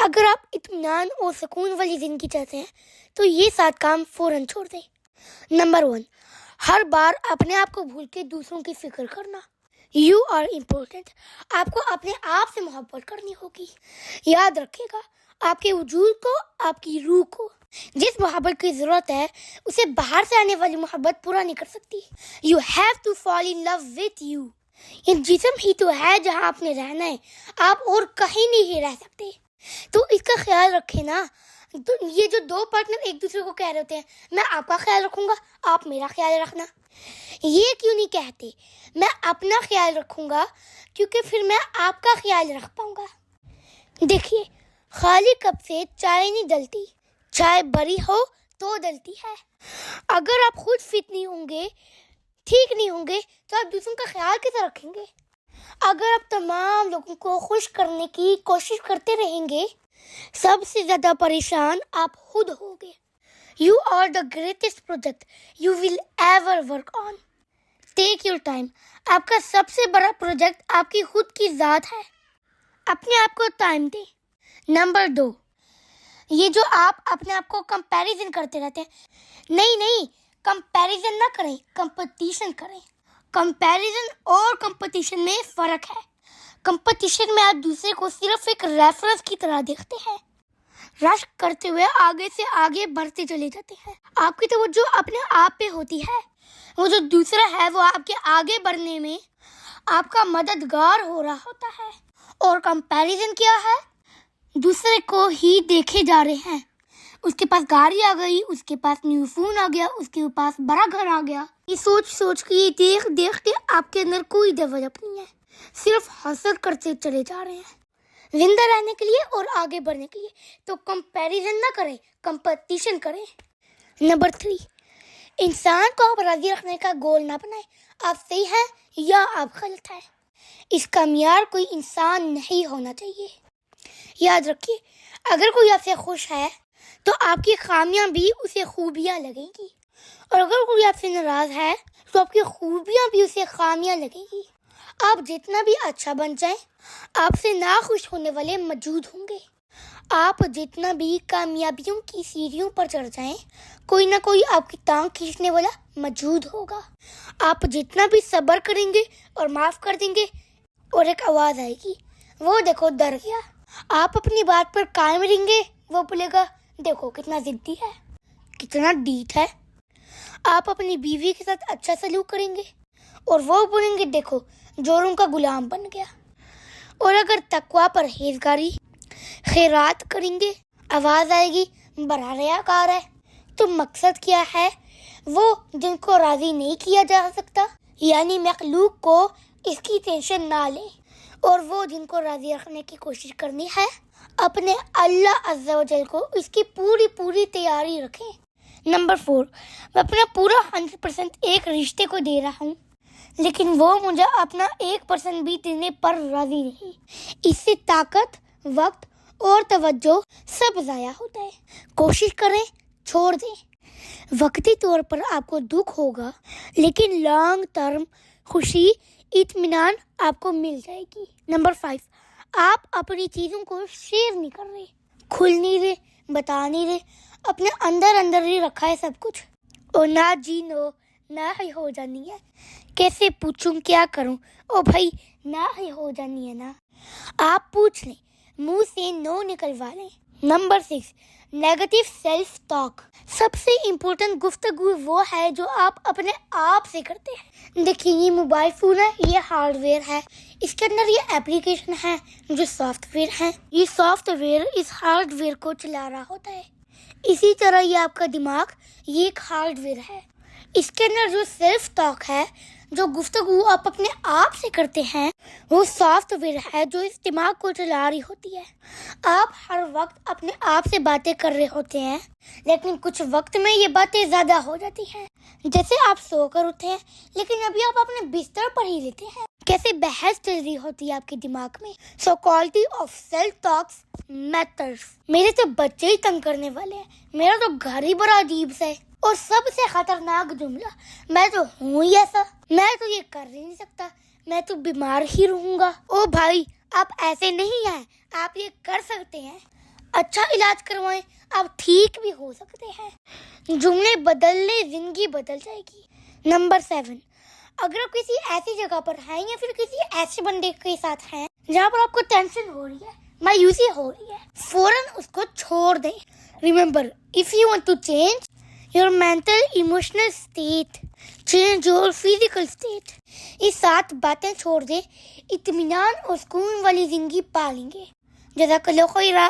اگر آپ اطمینان اور سکون والی زندگی چاہتے ہیں تو یہ 7 کام فوراً چھوڑ دیں۔ نمبر 1، ہر بار اپنے آپ کو بھول کے دوسروں کی فکر کرنا۔ You are important. آپ کو اپنے آپ سے محبت کرنی ہوگی۔ یاد رکھیے گا، آپ کے وجود کو، آپ کی روح کو جس محبت کی ضرورت ہے اسے باہر سے آنے والی محبت پورا نہیں کر سکتی۔ You have to fall in love with you. یہ جسم ہی تو ہے جہاں آپ نے رہنا ہے، آپ اور کہیں نہیں رہ سکتے۔ تو اس کا خیال رکھیں نا۔ تو یہ جو 2 پارٹنر ایک دوسرے کو کہہ رہے ہوتے ہیں میں آپ کا خیال رکھوں گا، آپ میرا خیال رکھنا، یہ کیوں نہیں کہتے میں اپنا خیال رکھوں گا کیونکہ پھر میں آپ کا خیال رکھ پاؤں گا۔ دیکھیے، خالی کپ سے چائے نہیں ڈلتی، چائے بری ہو تو ڈلتی ہے۔ اگر آپ خود فٹ نہیں ہوں گے، ٹھیک نہیں ہوں گے تو آپ دوسروں کا خیال کیسے رکھیں گے؟ اگر آپ تمام لوگوں کو خوش کرنے کی کوشش کرتے رہیں گے، سب سے زیادہ پریشان آپ خود ہوگے۔ You are the greatest project you will ever work on. Take your time. آپ کا سب سے بڑا پروجیکٹ آپ کی خود کی ذات ہے۔ اپنے آپ کو ٹائم دیں۔ نمبر 2، یہ جو آپ اپنے آپ کو کمپیریزن کرتے رہتے ہیں، نہیں، کمپیریزن نہ کریں، کمپٹیشن کریں۔ کمپیریزن اور کمپٹیشن میں فرق ہے۔ کمپٹیشن میں آپ دوسرے کو صرف ایک ریفرنس کی طرح دیکھتے ہیں، رش کرتے ہوئے آگے سے آگے بڑھتے چلے جاتے ہیں۔ آپ کی توجہ اپنے آپ پہ ہوتی ہے، وہ جو دوسرا ہے وہ آپ کے آگے بڑھنے میں آپ کا مددگار ہو رہا ہوتا ہے۔ اور کمپیریزن کیا ہے؟ دوسرے کو ہی دیکھے جا رہے ہیں، اس کے پاس گاڑی آ گئی، اس کے پاس نیو فون آ گیا، اس کے پاس بڑا گھر آ گیا۔ یہ سوچ کے، یہ دیکھ کے آپ کے اندر کوئی ڈیولپ نہیں ہے، صرف حسد کرتے چلے جا رہے ہیں زندہ رہنے کے لیے اور آگے بڑھنے کے لیے۔ تو کمپیریزن نہ کریں، کمپٹیشن کریں۔ نمبر 3، انسان کو آپ راضی رکھنے کا گول نہ بنائیں، آپ صحیح ہیں یا آپ غلط ہیں۔ اس کا معیار کوئی انسان نہیں ہونا چاہیے۔ یاد رکھیے، اگر کوئی آپ سے خوش ہے تو آپ کی خامیاں بھی اسے خوبیاں لگیں گی، اور اگر کوئی آپ سے ناراض ہے تو آپ کی خوبیاں بھی اسے خامیاں لگیں گی۔ آپ جتنا بھی اچھا بن جائیں، آپ سے ناخوش ہونے والے موجود ہوں گے۔ آپ جتنا بھی کامیابیوں کی سیڑھیوں پر چڑھ جائیں، کوئی نہ کوئی آپ کی ٹانگ کھینچنے والا موجود ہوگا۔ آپ جتنا بھی صبر کریں گے اور معاف کر دیں گے، اور ایک آواز آئے گی، وہ دیکھو ڈر گیا۔ آپ اپنی بات پر قائم رہیں گے، وہ بولے گا دیکھو کتنا ضدی ہے، کتنا ڈیٹ ہے۔ آپ اپنی بیوی کے ساتھ اچھا سلوک کریں گے اور وہ بولیں گے دیکھو جوروں کا غلام بن گیا۔ اور اگر تقویٰ پرہیزگاری، خیرات کریں گے، آواز آئے گی بڑا ریاکار ہے۔ تو مقصد کیا ہے؟ وہ جن کو راضی نہیں کیا جا سکتا، یعنی مخلوق کو اس کی ٹینشن نہ لیں، اور وہ جن کو راضی رکھنے کی کوشش کرنی ہے، اپنے اللہ عز و جل کو اس کی پوری تیاری رکھیں۔ نمبر 4، میں اپنا پورا 100% ایک رشتے کو دے رہا ہوں، لیکن وہ مجھے اپنا 1% بھی دینے پر راضی نہیں۔ اس سے طاقت، وقت اور توجہ سب ضائع ہوتا ہے۔ کوشش کریں، چھوڑ دیں۔ وقتی طور پر آپ کو دکھ ہوگا، لیکن لانگ ٹرم خوشی، اطمینان آپ کو مل جائے گی۔ نمبر 5، آپ اپنی چیزوں کو شیئر نہیں کر رہے، کھل نہیں رہے، بتا نہیں رہے، اپنے اندر ہی رکھا ہے سب کچھ، اور نہ جی نو نہ ہی ہو جانی ہے، کیسے پوچھوں کیا کروں، او بھائی نہ ہی ہو جانی ہے نا۔ آپ پوچھ لیں، منہ سے نو نکلوا لیں۔ Number 6، negative self talk. سب سے امپورٹنٹ گفتگو وہ ہے جو آپ اپنے آپ سے کرتے ہیں۔ دیکھیں، یہ موبائل فون ہے، یہ ہارڈ ویئر ہے، اس کے اندر یہ اپلیکیشن ہے جو سافٹ ویئر ہے، یہ سافٹ ویئر اس ہارڈ ویئر کو چلا رہا ہوتا ہے۔ اسی طرح یہ آپ کا دماغ، یہ ایک ہارڈ ویئر ہے، اس کے اندر جو سیلف ٹاک ہے، جو گفتگو آپ اپنے آپ سے کرتے ہیں، وہ سافٹ ویئر ہے جو اس دماغ کو چلا رہی ہوتی ہے۔ آپ ہر وقت اپنے آپ سے باتیں کر رہے ہوتے ہیں، لیکن کچھ وقت میں یہ باتیں زیادہ ہو جاتی ہیں۔ جیسے آپ سو کر اٹھے ہیں، لیکن ابھی آپ اپنے بستر پر ہی لیتے ہیں۔ کیسے بحث چل رہی ہوتی ہے آپ کے دماغ میں۔ So quality of self talks matters. میرے تو بچے ہی تنگ کرنے والے ہیں، میرا تو گھر ہی بڑا عجیب سا ہے، اور سب سے خطرناک جملہ، میں تو ہوں ہی ایسا، میں تو یہ کر ہی نہیں سکتا، میں تو بیمار ہی رہوں گا۔ او بھائی، آپ ایسے نہیں ہیں، آپ یہ کر سکتے ہیں، اچھا علاج کروائیں، آپ ٹھیک بھی ہو سکتے ہیں۔ جملے بدلنے زندگی بدل جائے گی۔ نمبر 7، اگر آپ کسی ایسی جگہ پر ہیں یا پھر کسی ایسے بندے کے ساتھ ہیں جہاں پر آپ کو ٹینشن ہو رہی ہے، مایوسی ہو رہی ہے، فوراً اس کو چھوڑ دیں۔ Remember, if you want to change your mental emotional state, change your physical state۔ یہ 7 باتیں چھوڑ دیں، اطمینان اور سکون والی زندگی پالیں گے۔ جزاک اللہ خیرہ۔